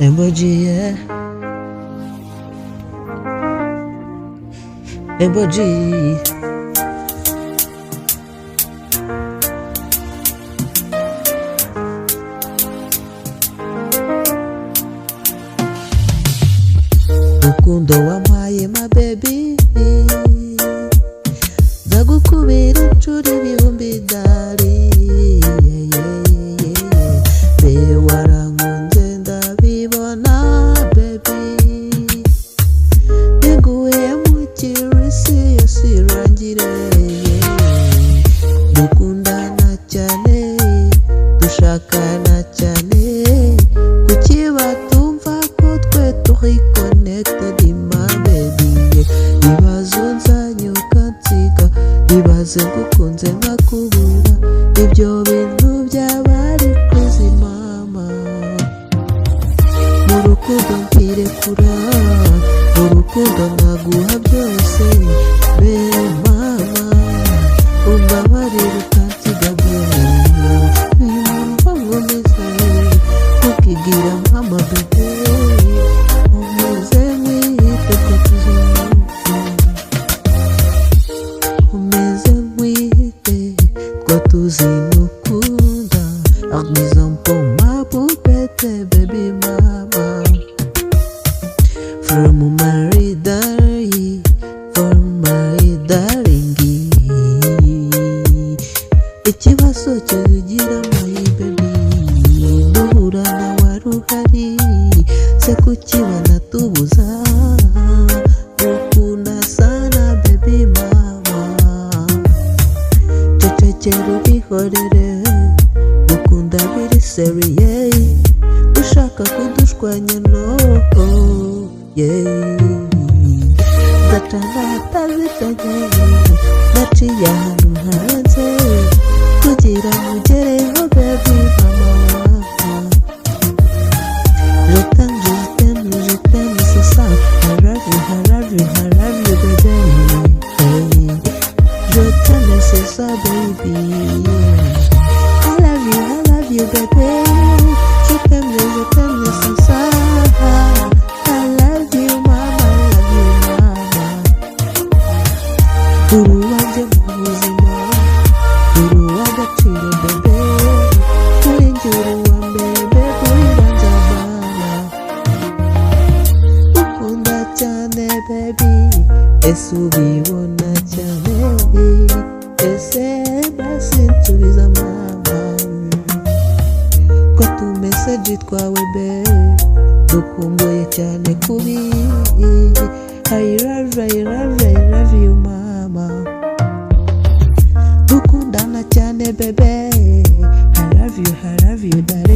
Emoji, yeah. Emoji. Rukundo wampaye my baby, ndagukubira inshuro ibihumbi dali, be warankunze ndabibona baby, niguye mu kirisi yasirangire, dukundana cyane dushakana cyane, kuki batumva ko twe turi connected my baby, ibibazo nzanyuka nsiga, ibaze ngukunze nkakubura, ibyo bintu byaba ari crazy mama, mu rukundo mpirekura, mu rukundo naguha byose, be mama umbabarire utansiga bwe, nimba nkomeza ntukigira mama bebe, umeze mwite ko tuzumva, umeze mwite ko tuzinukunda, armizan pour ma poupette baby mama, from my darling, from my darling, ikibazo cyugira my baby, duhura na waruhari, se kukibana tubuza, ukunda sana baby mama, cecekera ubihorere, ukunda biri seriye, ushaka kudushwanya no ndatana atazitanye, ndaciye ahantu hanze kugira mugereho baby mama, je t'aime c'est ça, I love you baby, je t'aime c'est ça baby, I love you baby, je t'aime c'est ça, I love you mama, uru wanjye mu buzima, uru w'agaciro bebe, uri njye uri uwa mbere bebe, uri banza mama, ukunda cyane baby, ese ubibona cyane, ese basi nsubiza mama, ko tumeseji twawe be, dukumbuye cyane kubi, I love you mama, dukundana cyane bebe, I love you darling.